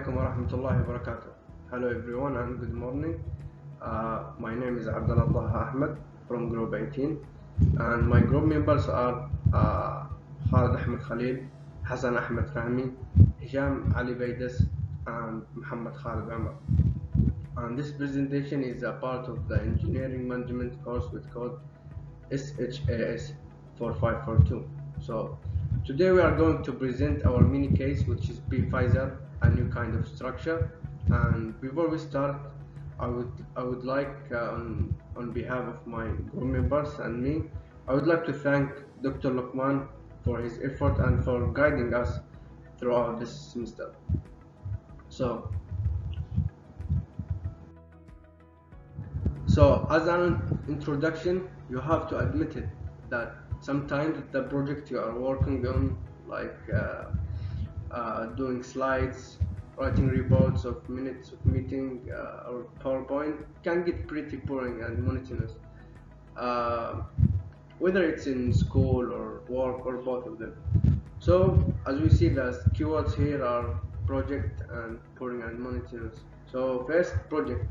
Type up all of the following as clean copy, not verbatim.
alaikum wa rahmatullahi wa barakatuh. Hello everyone and good morning. My name is Abdullah Ahmed from Group 18 and my group members are Khalid Ahmed Khalil, Hassan Ahmed Fahmi, Hisham Ali Baidas and Muhammad Khalid Umar. And this presentation is a part of the engineering management course with code SHAS4542. So today we are going to present our mini case, which is Pfizer, a new kind of structure. And before we start, I would like on behalf of my group members and me, I would like to thank Dr. Luqman for his effort and for guiding us throughout this semester. So as an introduction, you have to admit it that sometimes the project you are working on, like doing slides, writing reports of minutes of meeting or PowerPoint, can get pretty boring and monotonous, whether it's in school or work or both of them. So as we see, the keywords here are project and boring and monotonous. So first, project.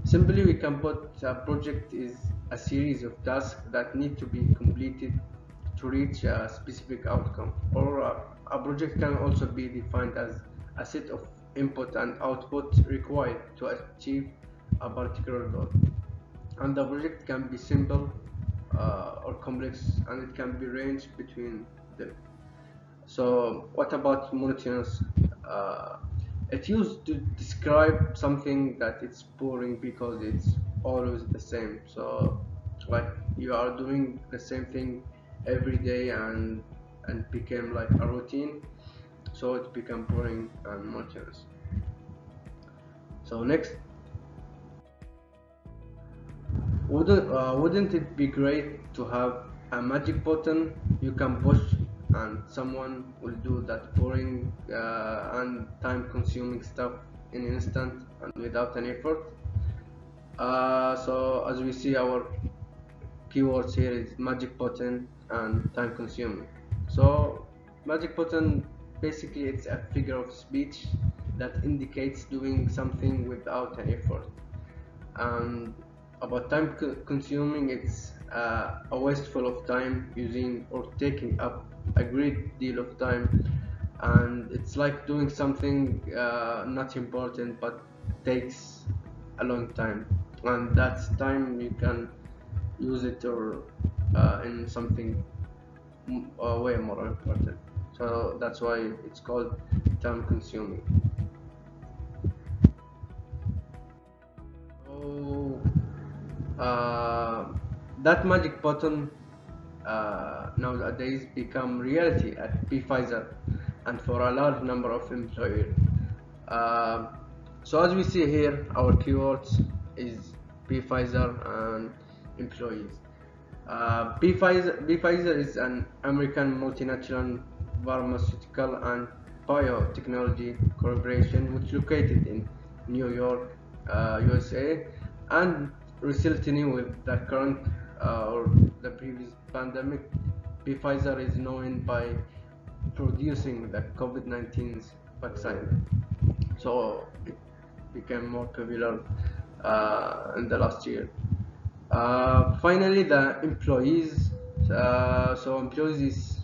Simply we can put a project is a series of tasks that need to be completed to reach a specific outcome, or a project can also be defined as a set of input and output required to achieve a particular goal. And the project can be simple or complex, and it can be ranged between them. So what about monotonous? It's used to describe something that it's boring because it's always the same. So like you are doing the same thing every day and became like a routine, so it become boring and monotonous. So next, wouldn't it be great to have a magic button you can push and someone will do that boring and time-consuming stuff in an instant and without an effort? So as we see, our keywords here is magic button and time-consuming. So magic button, basically it's a figure of speech that indicates doing something without an effort. And about time consuming, it's a wasteful of time, using or taking up a great deal of time, and it's like doing something not important but takes a long time, and that's time you can use it or in something way more important. So that's why it's called time consuming. So that magic button nowadays become reality at Pfizer and for a large number of employers. So as we see here, our keywords is Pfizer and employees. Pfizer is an American multinational pharmaceutical and biotechnology corporation which is located in New York, USA, and recently with the current or the previous pandemic, Pfizer is known by producing the COVID-19 vaccine. So it became more popular in the last year. Finally, the employees. So employees is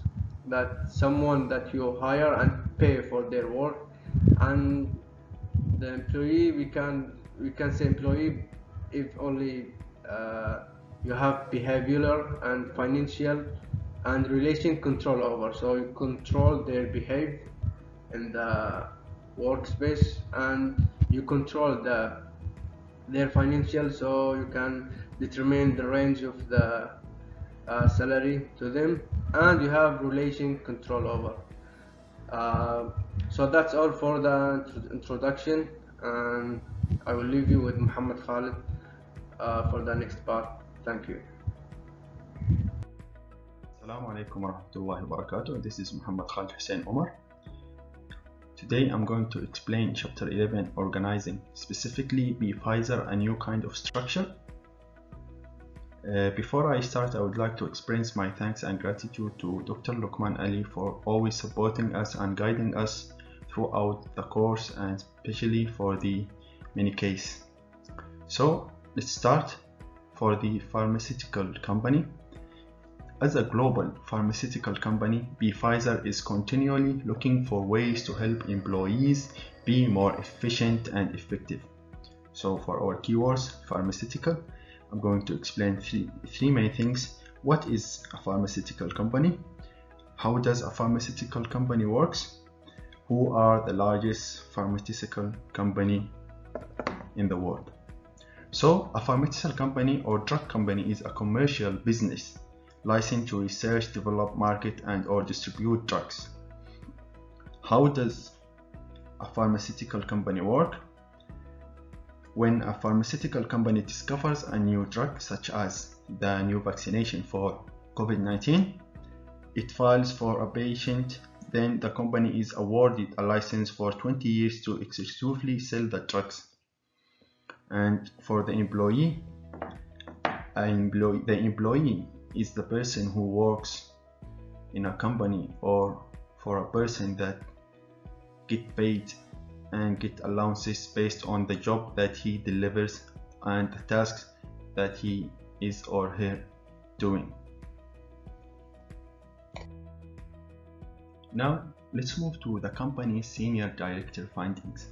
that someone that you hire and pay for their work, and the employee, we can say employee if only you have behavioral and financial and relation control over. So you control their behavior in the workspace, and you control their financial, so you can determine the range of the salary to them, and you have relation control over. So that's all for the introduction, and I will leave you with Muhammad Khalid for the next part. Thank you. Assalamu alaikum wa rahmatullahi wa barakatuh. This is Muhammad Khalid Hussein Omar. Today I'm going to explain chapter 11, organizing, specifically Pfizer, a new kind of structure. Before I start, I would like to express my thanks and gratitude to Dr. Luqman Ali for always supporting us and guiding us throughout the course and especially for the mini case. So let's start. For the pharmaceutical company. As a global pharmaceutical company, Pfizer is continually looking for ways to help employees be more efficient and effective. So for our keywords, pharmaceutical, I'm going to explain three main things. What is a pharmaceutical company? How does a pharmaceutical company works? Who are the largest pharmaceutical company in the world? So a pharmaceutical company or drug company is a commercial business licensed to research, develop, market, and or distribute drugs. How does a pharmaceutical company work? When a pharmaceutical company discovers a new drug, such as the new vaccination for COVID-19, it files for a patent. Then the company is awarded a license for 20 years to exclusively sell the drugs. And for the employee, the employee is the person who works in a company, or for a person that get paid and get allowances based on the job that he delivers and the tasks that he is or her doing. Now let's move to the company's senior director findings.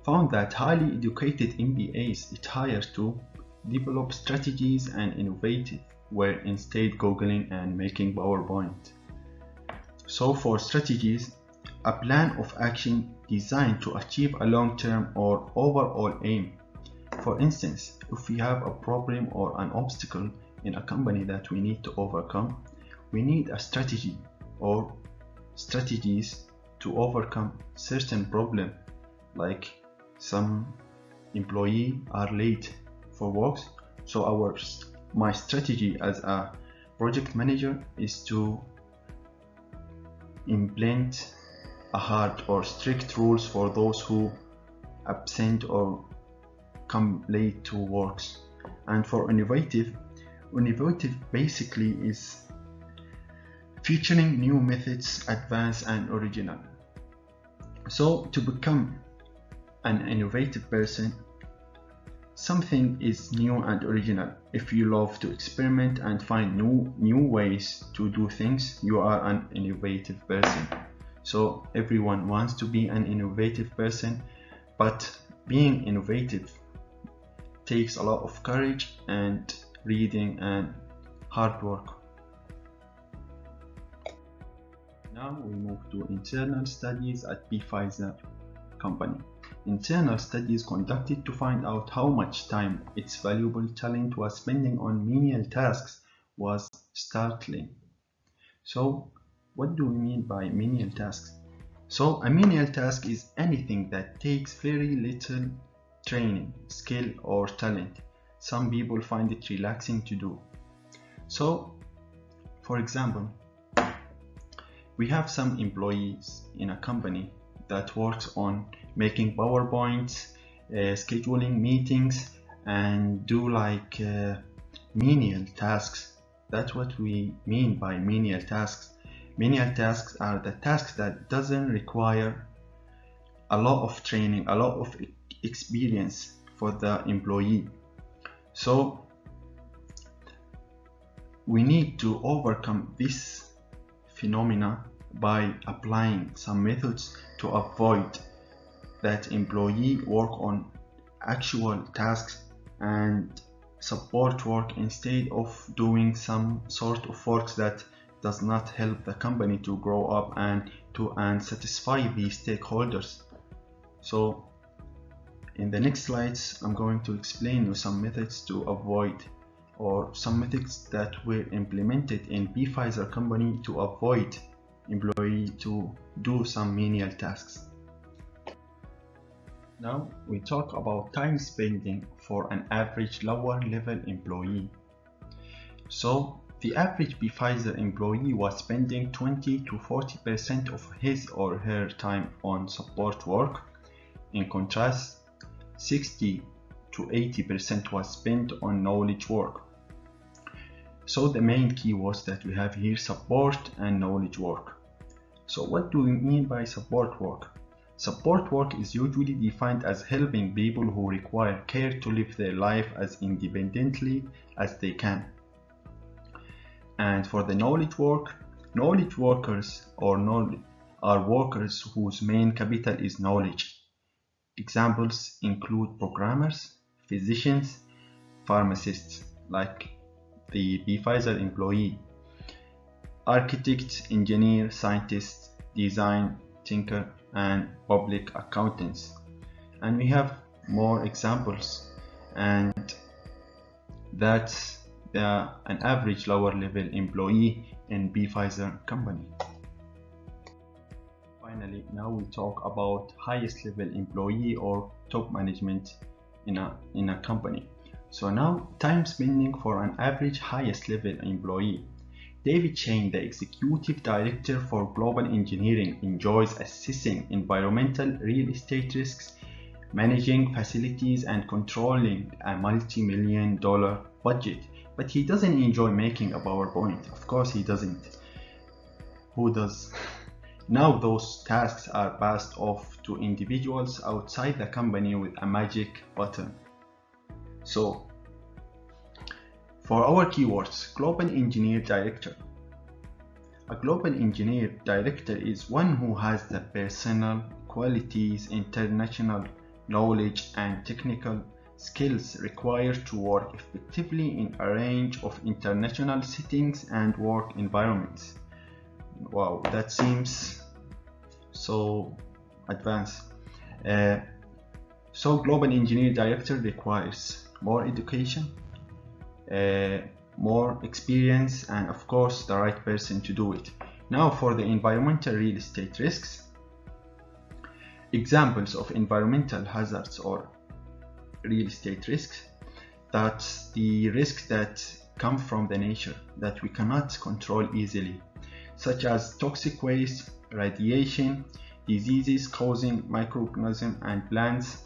Found that highly educated MBAs it hires to develop strategies and innovative, where instead Googling and making PowerPoint. So for strategies, a plan of action designed to achieve a long-term or overall aim. For instance, if we have a problem or an obstacle in a company that we need to overcome, we need a strategy or strategies to overcome certain problem, like some employee are late for work. So my strategy as a project manager is to implement a hard or strict rules for those who absent or come late to works. And for innovative basically is featuring new methods, advanced and original. So to become an innovative person, something is new and original. If you love to experiment and find new ways to do things, you are an innovative person. So everyone wants to be an innovative person, but being innovative takes a lot of courage and reading and hard work. Now we move to internal studies at Pfizer company. Internal studies conducted to find out how much time its valuable talent was spending on menial tasks was startling. So what do we mean by menial tasks? So a menial task is anything that takes very little training, skill or talent. Some people find it relaxing to do. So for example, we have some employees in a company that works on making PowerPoints, scheduling meetings, and do like menial tasks. That's what we mean by menial tasks. Menial tasks are the tasks that doesn't require a lot of training, a lot of experience for the employee. So we need to overcome this phenomena by applying some methods to avoid that employee work on actual tasks and support work instead of doing some sort of work that does not help the company to grow up and satisfy the stakeholders. So in the next slides, I'm going to explain you some methods to avoid, or some methods that were implemented in Pfizer company to avoid employee to do some menial tasks. Now we talk about time spending for an average lower level employee. So the average Pfizer employee was spending 20 to 40% of his or her time on support work. In contrast, 60 to 80% was spent on knowledge work. So the main keywords that we have here: support and knowledge work. So what do we mean by support work? Support work is usually defined as helping people who require care to live their life as independently as they can. And for the knowledge work, knowledge workers are workers whose main capital is knowledge. Examples include programmers, physicians, pharmacists, like the Pfizer employee, architects, engineer, scientists, design, thinker, and public accountants. And we have more examples, and that's an average lower level employee in Pfizer company. Finally, now we talk about highest level employee or top management in a company. So now, time spending for an average highest level employee. David Shane, the executive director for global engineering, enjoys assessing environmental real estate risks, managing facilities, and controlling a multi-million-dollar budget. But he doesn't enjoy making a PowerPoint. Of course he doesn't. Who does? Now those tasks are passed off to individuals outside the company with a magic button. So, for our keywords, Global Engineer Director. A Global Engineer Director is one who has the personal qualities, international knowledge, and technical skills required to work effectively in a range of international settings and work environments. Wow, that seems so advanced. So Global Engineer Director requires more education, more experience, and of course the right person to do it. Now for the environmental real estate risks. Examples of environmental hazards or real estate risks, that's the risks that come from the nature that we cannot control easily, such as toxic waste, radiation, diseases causing microorganisms and plants,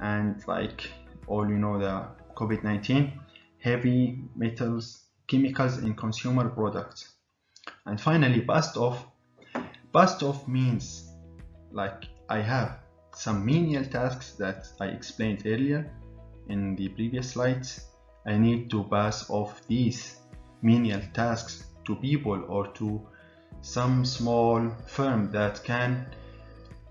and like all you know, the COVID-19, heavy metals, chemicals in consumer products. And finally, bust off. Bust off means like I have some menial tasks that I explained earlier in the previous slides. I need to pass off these menial tasks to people or to some small firm that can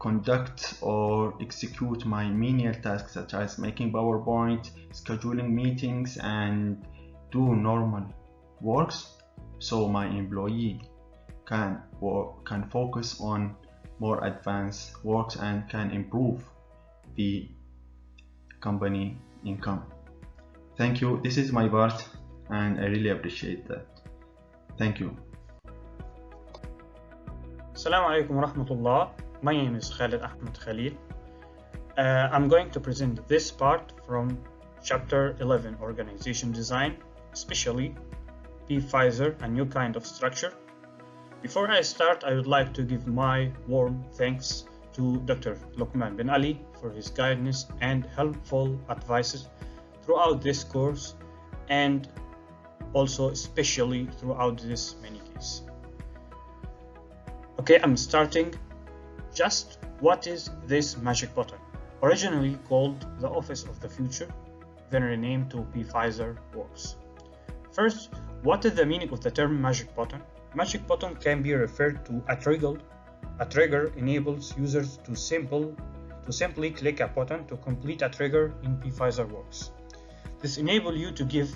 conduct or execute my menial tasks, such as making PowerPoint, scheduling meetings, and do normal works, so my employee can focus on more advanced works and can improve the company income. Thank you. This is my part and I really appreciate that. Thank you. Assalamu alaikum wa rahmatullah. My name is Khalid Ahmed Khalil. I'm going to present this part from Chapter 11, Organization Design, especially Pfizer, a new kind of structure. Before I start, I would like to give my warm thanks to Dr. Luqman bin Ali for his guidance and helpful advices throughout this course, and also especially throughout this mini case. Okay, I'm starting. Just what is this magic button? Originally called the Office of the Future, then renamed to Pfizer Works. First, what is the meaning of the term magic button? Magic button can be referred to a trigger. A trigger enables users to simply click a button to complete a trigger in Pfizer Works. This enables you to give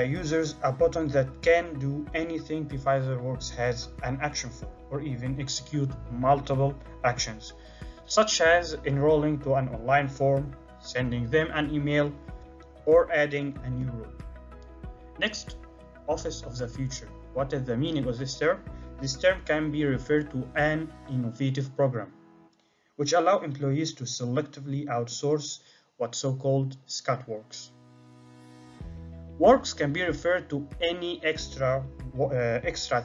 users a button that can do anything Pfizer Works has an action for, or even execute multiple actions, such as enrolling to an online form, sending them an email, or adding a new rule. Next, Office of the Future. What is the meaning of this term? This term can be referred to an innovative program, which allow employees to selectively outsource what so-called scut works. Works can be referred to any extra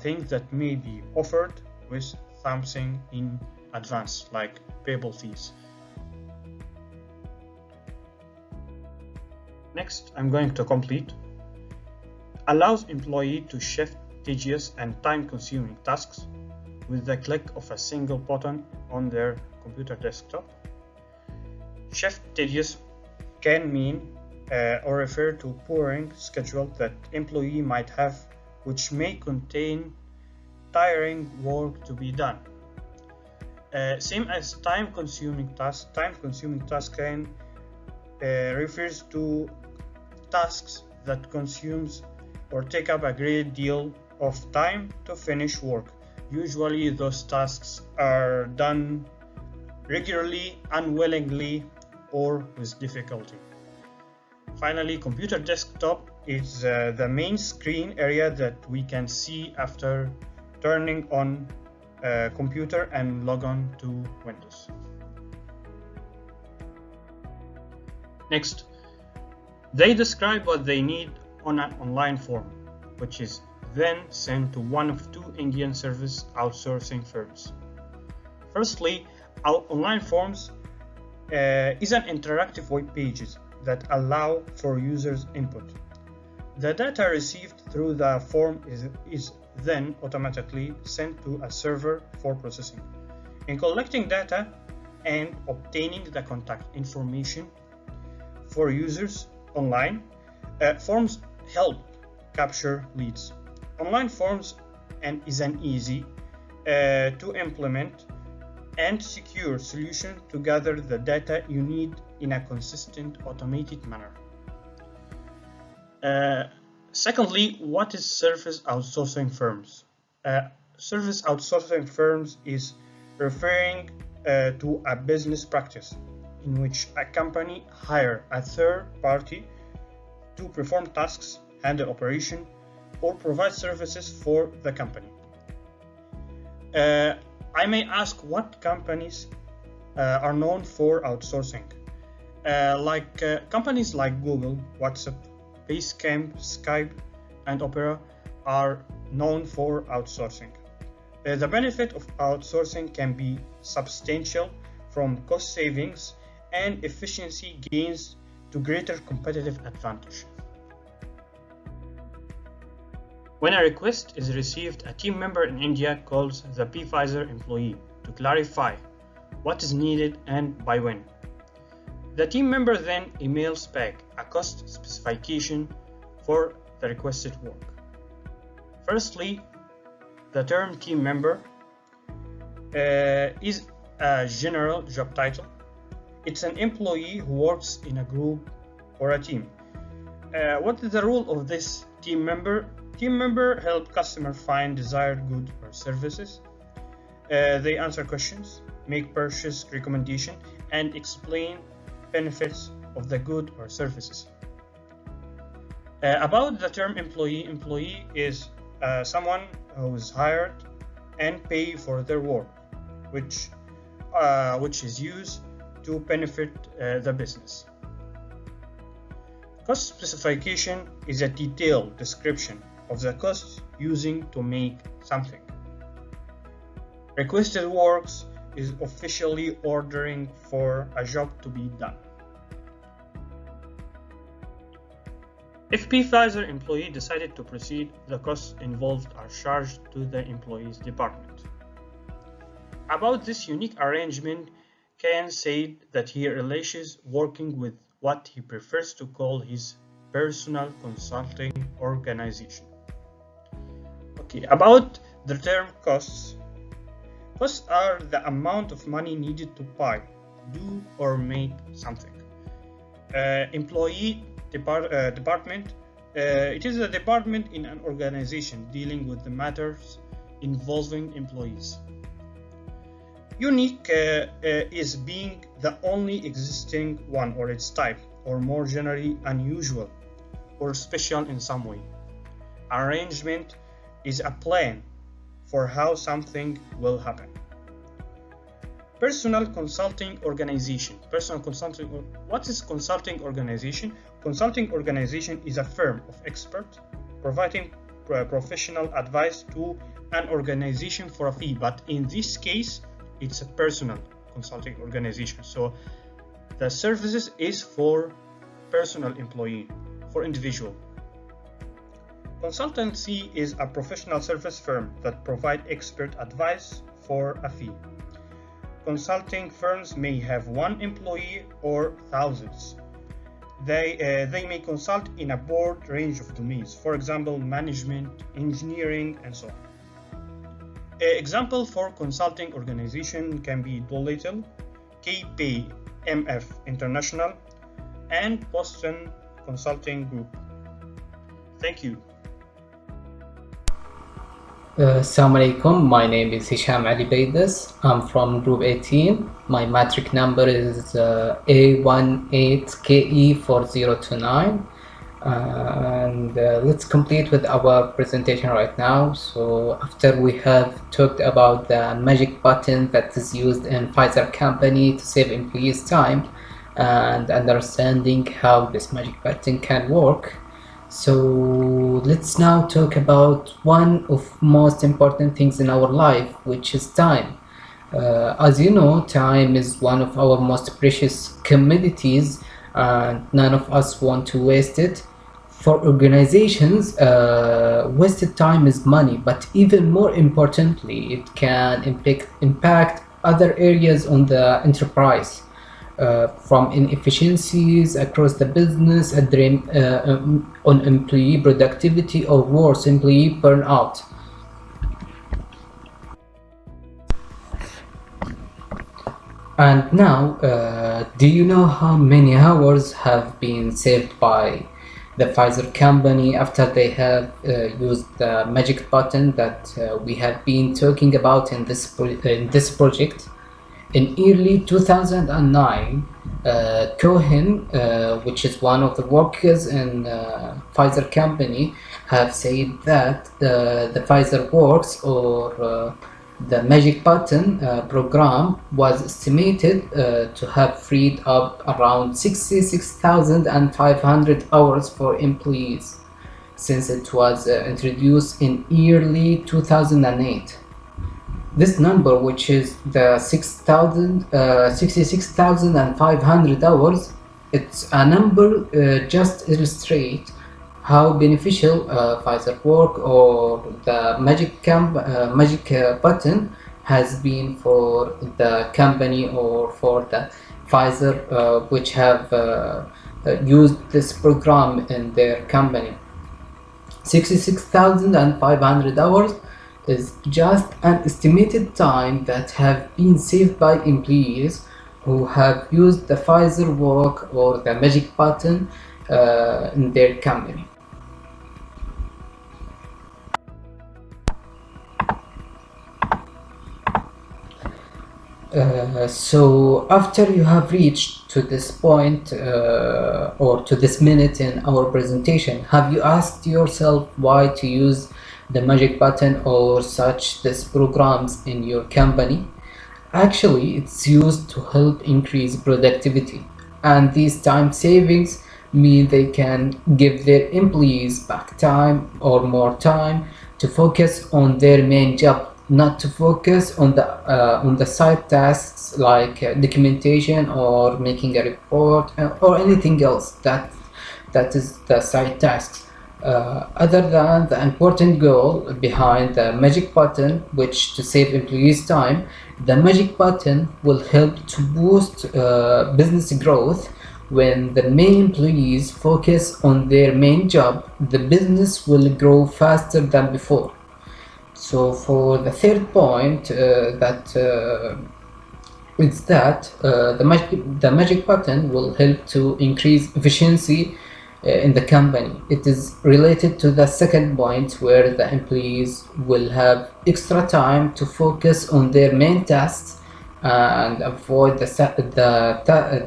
thing that may be offered with something in advance, like payable fees. Next, I'm going to complete. Allows employee to shift tedious and time-consuming tasks with the click of a single button on their computer desktop. Shift tedious can mean or refer to boring schedule that employee might have, which may contain tiring work to be done. Same as time-consuming task. Time-consuming task can refers to tasks that consumes or take up a great deal of time to finish work. Usually those tasks are done regularly, unwillingly, or with difficulty. Finally, computer desktop is the main screen area that we can see after turning on a computer and log on to Windows. Next, they describe what they need on an online form, which is then sent to one of two Indian service outsourcing firms. Firstly, our online forms is an interactive web pages that allow for users' input. The data received through the form is then automatically sent to a server for processing. In collecting data and obtaining the contact information for users online, forms help capture leads. Online forms is an easy to implement and secure solution to gather the data you need in a consistent, automated manner. Secondly, what is service outsourcing firms? Service outsourcing firms is referring to a business practice in which a company hires a third party to perform tasks, handle operation, or provide services for the company. I may ask what companies are known for outsourcing. Companies like Google, WhatsApp, Basecamp, Skype, and Opera are known for outsourcing. The benefit of outsourcing can be substantial, from cost savings and efficiency gains to greater competitive advantage. When a request is received, a team member in India calls the Pfizer employee to clarify what is needed and by when. The team member then emails back a cost specification for the requested work. Firstly, the term team member is a general job title. It's an employee who works in a group or a team. What is the role of this team member? Team member help customer find desired goods or services. They answer questions, make purchase recommendation, and explain benefits of the good or services. About the term employee is someone who is hired and paid for their work, which is used to benefit the business. Cost specification is a detailed description of the costs using to make something. Requested works is officially ordering for a job to be done. If Pfizer employee decided to proceed, the costs involved are charged to the employee's department. About this unique arrangement, Ken said that he relishes working with what he prefers to call his personal consulting organization. Okay, about the term costs. Costs are the amount of money needed to buy, do, or make something. Employee department. It is a department in an organization dealing with the matters involving employees. Unique is being the only existing one or its type, or more generally unusual or special in some way. Arrangement is a plan for how something will happen. Personal consulting organization. What is consulting organization? Consulting organization is a firm of experts providing professional advice to an organization for a fee, but in this case, it's a personal consulting organization. So the services is for personal employee, for individual. Consultancy is a professional service firm that provide expert advice for a fee. consulting firms may have one employee or thousands. They may consult in a broad range of domains, for example, management, engineering, and so on. An example for consulting organization can be Deloitte, KPMG International, and Boston Consulting Group. Thank you. Assalamu alaikum. My name is Hisham Ali Baidas. I'm from Group 18. My matric number is A18KE4029. And let's complete with our presentation right now. So after we have talked about the magic button that is used in Pfizer company to save employees time and understanding how this magic button can work, so let's now talk about one of most important things in our life, which is time. As you know, time is one of our most precious commodities, and none of us want to waste it. For organizations, wasted time is money, but even more importantly, it can impact other areas on the enterprise. From inefficiencies across the business, on employee productivity, or worse, employee burnout. And now, do you know how many hours have been saved by the Pfizer company after they have used the magic button that we have been talking about in this project? In early 2009, Cohen, which is one of the workers in Pfizer company, have said that the Pfizer Works, or the magic button program, was estimated to have freed up around 66,500 hours for employees since it was introduced in early 2008. This number, which is the 66,500 hours, it's a number just illustrate how beneficial Pfizer work or the magic button has been for the company or for the Pfizer which have used this program in their company. 66,500 hours is just an estimated time that have been saved by employees who have used the Pfizer work or the magic button in their company. So after you have reached to this point or to this minute in our presentation, have you asked yourself why to use the magic button or such these programs in your company? Actually, it's used to help increase productivity, and these time savings mean they can give their employees back time or more time to focus on their main job, not to focus on the side tasks like documentation or making a report or anything else that is the side tasks. Other than the important goal behind the magic button, which to save employees time, the magic button will help to boost business growth. When the main employees focus on their main job, the business will grow faster than before. So for the third point, the magic button will help to increase efficiency in the company. It is related to the second point, where the employees will have extra time to focus on their main tasks and avoid the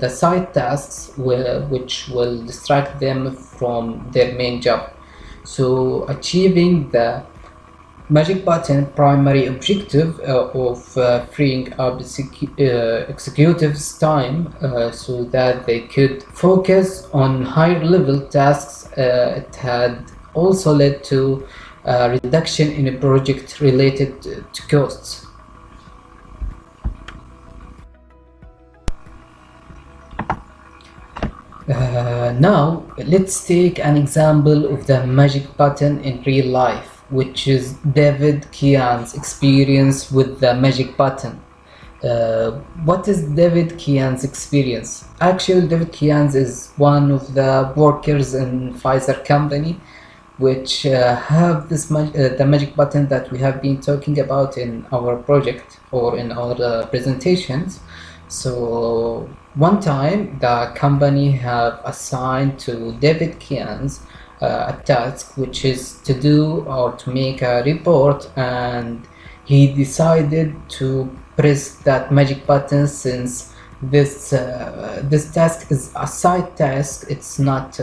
side tasks which will distract them from their main job. So achieving the magic button primary objective of freeing up executives time so that they could focus on higher level tasks, it had also led to a reduction in a project related to costs. Now let's take an example of the magic button in real life, which is David Kian's experience with the magic button. What is David Kian's experience? Actually, David Kian is one of the workers in Pfizer company, which have the magic button that we have been talking about in our project or in our presentations. So one time the company have assigned to David Kian a task, which is to do or to make a report, and he decided to press that magic button since this task is a side task, it's not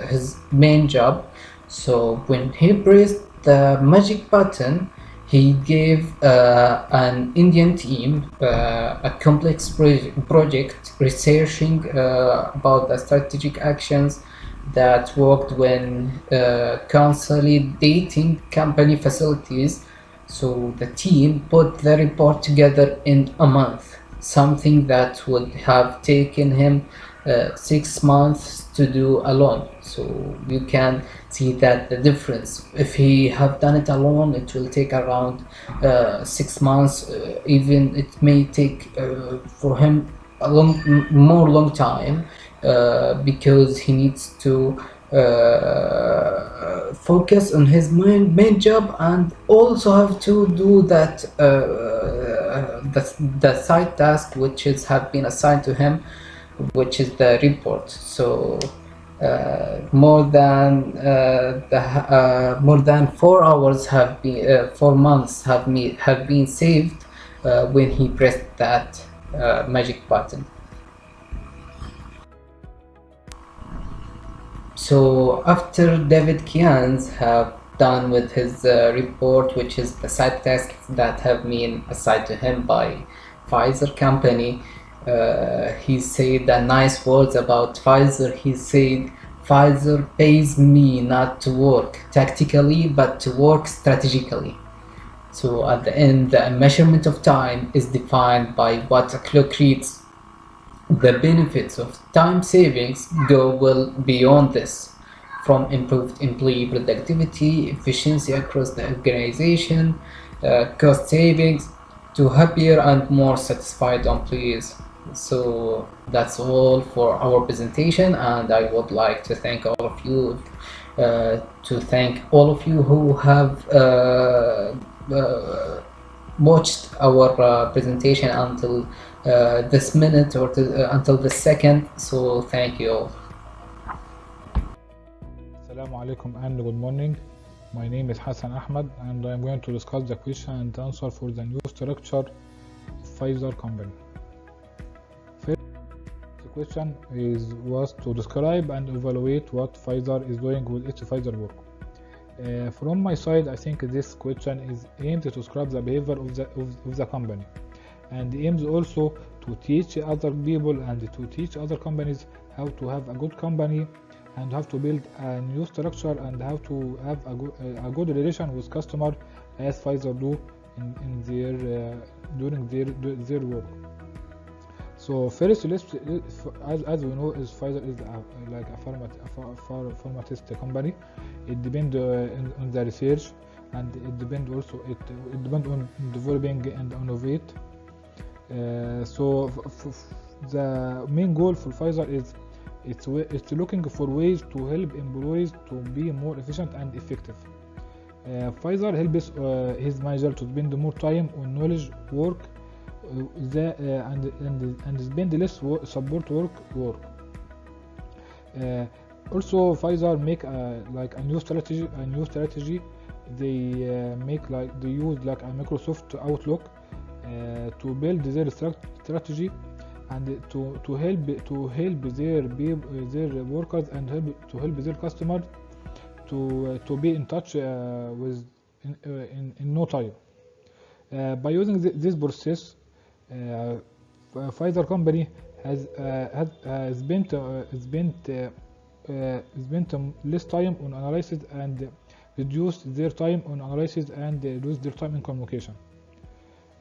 his main job. So when he pressed the magic button, he gave an Indian team a complex project researching about the strategic actions that worked when consolidating company facilities. So the team put the report together in a month, something that would have taken him 6 months to do alone. So you can see that the difference. If he have done it alone, it will take around 6 months. Even it may take for him a long time because he needs to focus on his main job and also have to do that the side task which is have been assigned to him, which is the report. So more than 4 hours have been 4 months have been saved when he pressed that magic button. So after David Kian have done with his report, which is the side tasks that have been assigned to him by Pfizer company, he said the nice words about Pfizer. He said, Pfizer pays me not to work tactically but to work strategically. So at the end, the measurement of time is defined by what a clock reads. The benefits of time savings go well beyond this, from improved employee productivity, efficiency across the organization, cost savings, to happier and more satisfied employees. So that's all for our presentation, and I would like to thank all of you who have watched our presentation until this minute or until this second. So thank you all. Assalamu alaikum and good morning. My name is Hassan Ahmad and I am going to discuss the question and answer for the new structure of Pfizer company. First, the question was to describe and evaluate what Pfizer is doing with its Pfizer work. From my side, I think this question is aimed to describe the behavior of the company, and aims also to teach other people and to teach other companies how to have a good company and how to build a new structure and how to have a good relation with customer as Pfizer do in their during their work. So first, as we know, Pfizer is like a pharmacist company. It depends on the research, and it depends on developing and innovate. So the main goal for Pfizer is it's looking for ways to help employees to be more efficient and effective. Pfizer helps his manager to spend more time on knowledge work and spend less support work. Also, Pfizer make like a new strategy. They they use like a Microsoft Outlook to build their strategy and to help their workers and help their customers to be in touch with in no time. By using this process, Pfizer company has spent less time on analysis and reduced their time on analysis and reduced their time in communication.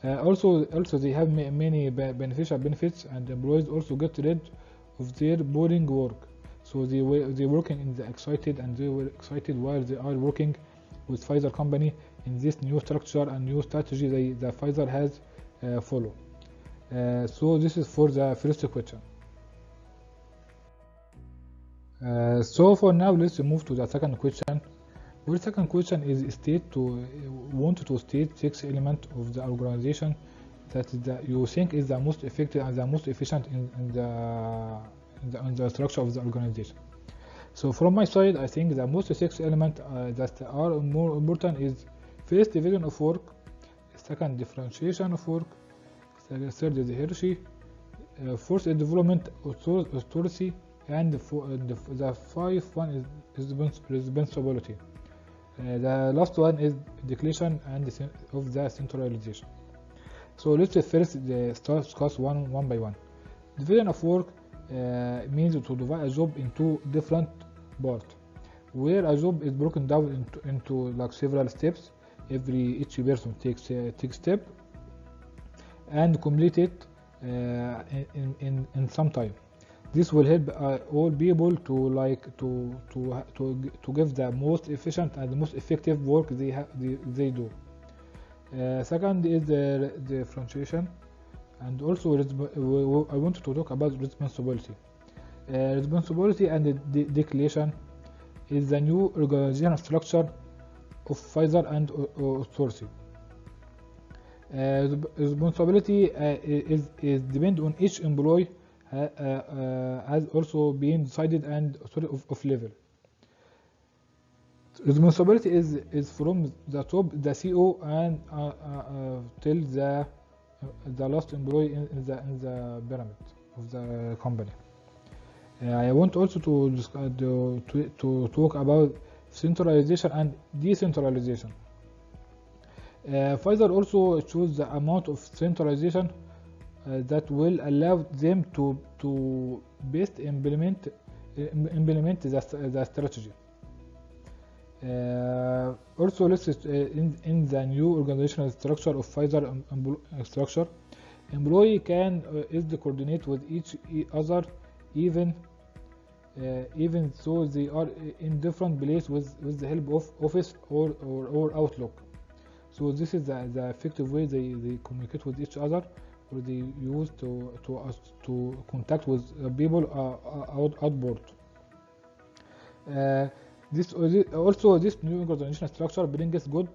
Also they have many beneficial benefits, and employees also get rid of their boring work. So they working in the excited, and they were excited while they are working with Pfizer company in this new structure and new strategy that Pfizer has follow. So this is for the first question. So for now, let's move to the second question. The second question is want to state 6 elements of the organization that you think is the most effective and the most efficient in the structure of the organization. So from my side, I think the most 6 elements that are more important is first, division of work, second, differentiation of work, third is hierarchy, fourth is development authority, and the 5th one is responsibility. The last one is declaration and of the centralization. So let's first discuss one by one. Division of work means to divide a job into different parts, where a job is broken down into like several steps. Each person takes step and complete it in some time. This will help all people to give the most efficient and the most effective work they do. Second is the differentiation, and also I want to talk about responsibility. Responsibility and the declaration is the new organizational structure of Pfizer and authority. Responsibility is depend on each employee. Has also been decided and of level. Responsibility is from the top, the CEO, and till the last employee in the pyramid of the company. I want also to talk about centralization and decentralization. Pfizer also chose the amount of centralization that will allow them to best implement the strategy. Also, let's in the new organizational structure of Pfizer structure, employee can easily coordinate with each other, even though they are in different places with the help of Office or Outlook. So this is the effective way they communicate with each other, or they use to contact with people outboard. This new organizational structure brings good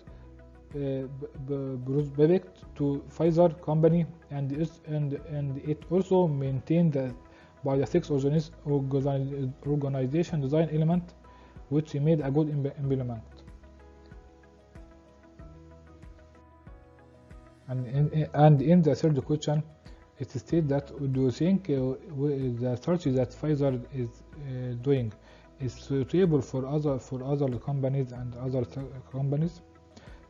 prospect to Pfizer company, and it also maintained by the 6 organization design element, which made a good implement. And in the third question, it states that do you think the strategy that Pfizer is doing is suitable for other companies and other companies?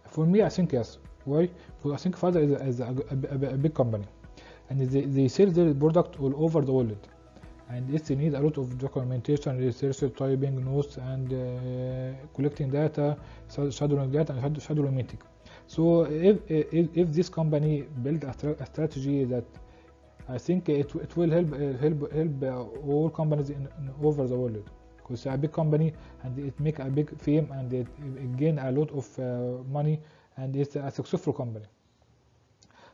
For me, I think yes. Why? Because I think Pfizer is a big company, and they sell their product all over the world, and it needs a lot of documentation, research, typing notes, and collecting data, shadowing data, and shadowing meeting. So if this company build a strategy that, I think it will help all companies in over the world, because it's a big company and it make a big fame and it gain a lot of money, and it's a successful company.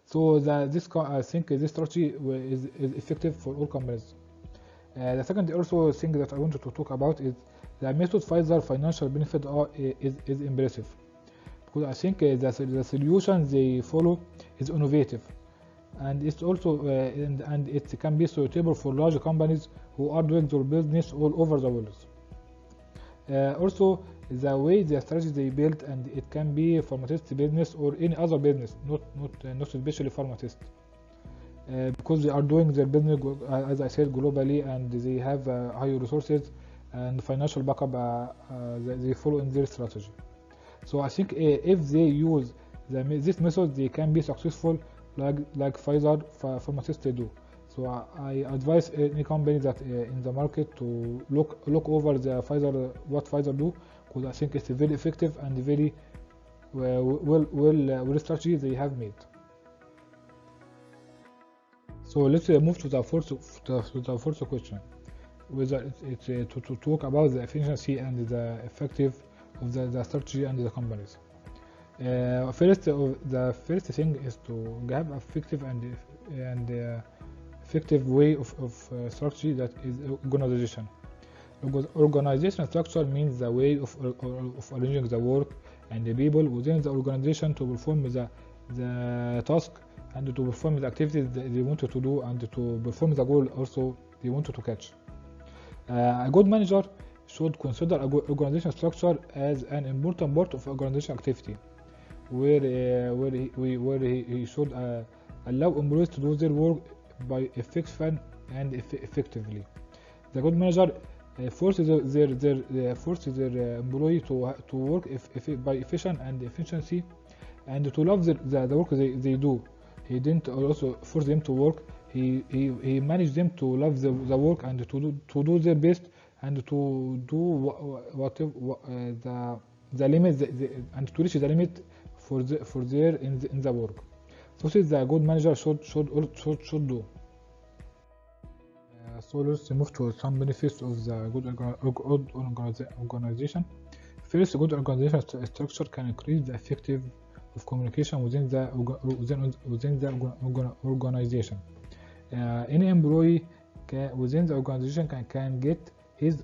So I think this strategy is effective for all companies. The second also thing that I wanted to talk about is the method Pfizer financial benefit is impressive. Because I think the solution they follow is innovative, and it's also and it can be suitable for large companies who are doing their business all over the world. Also, the way the strategy they built, and it can be pharmaceutical business or any other business, not especially pharmaceutical, because they are doing their business, as I said, globally, and they have high resources and financial backup. They follow in their strategy. So I think if they use this method, they can be successful like Pfizer pharmaceuticals do. So I advise any company that in the market to look over the what Pfizer do, because I think it's very effective and very well strategy they have made. So let's move to the fourth question, whether it's to talk about the efficiency and the effective of the strategy and the companies. The first thing is to have effective and effective way of structure, that is organization. Organization structure means the way of arranging the work and the people within the organization to perform the task and to perform the activities they wanted to do and to perform the goal also they wanted to catch. A good manager should consider organization structure as an important part of organization activity, where he should allow employees to do their work by effectively. The good manager forces their employee to work by efficient and efficiency and to love the work they do. He didn't also force them to work. He managed them to love the work and to do their best and to do whatever the limit and to reach the limit for their in the work. So this is the good manager should do. So let's move to some benefits of the good organization. First, good organization structure can increase the effective of communication within the organization. Any employee within the organization can get his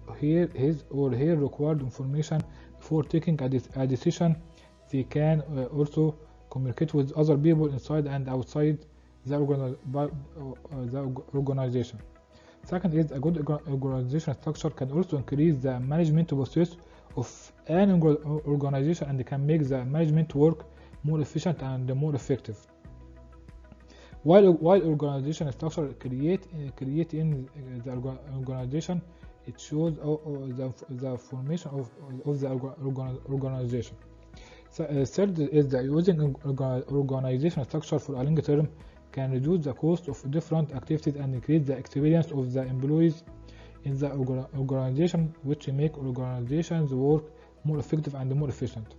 or her required information before taking a decision. They can also communicate with other people inside and outside the organization. Second is a good organization structure can also increase the management process of an organization and can make the management work more efficient and more effective. While organization structure create in the organization, it shows the formation of the organization. Third is that using organization structure for a long term can reduce the cost of different activities and increase the experience of the employees in the organization, which make organizations work more effective and more efficient.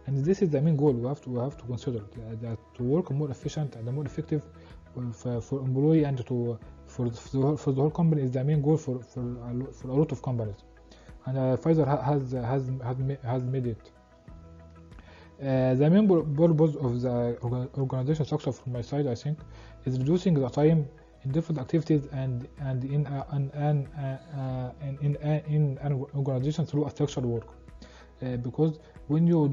And this is the main goal we have to consider, that to work more efficient and more effective for employee and for the whole company is the main goal for a lot of companies, and Pfizer has made it. The main purpose of the organization structure from my side, I think, is reducing the time in different activities and in an organization through a structured work. Because when you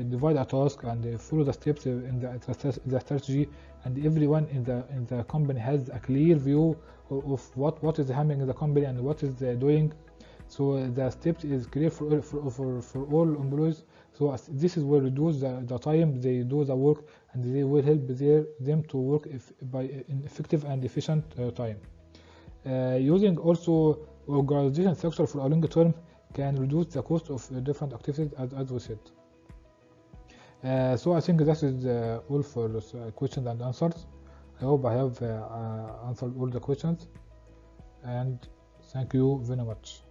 divide a task and follow the steps in the strategy, and everyone in the company has a clear view of what is happening in the company and what is doing, so the steps is clear for all employees. So this is where reduce the time they do the work, and they will help them to work in effective and efficient time. Using also organization structure for a long term can reduce the cost of different activities, as we said. So I think that is all for questions and answers. I hope I have answered all the questions, and thank you very much.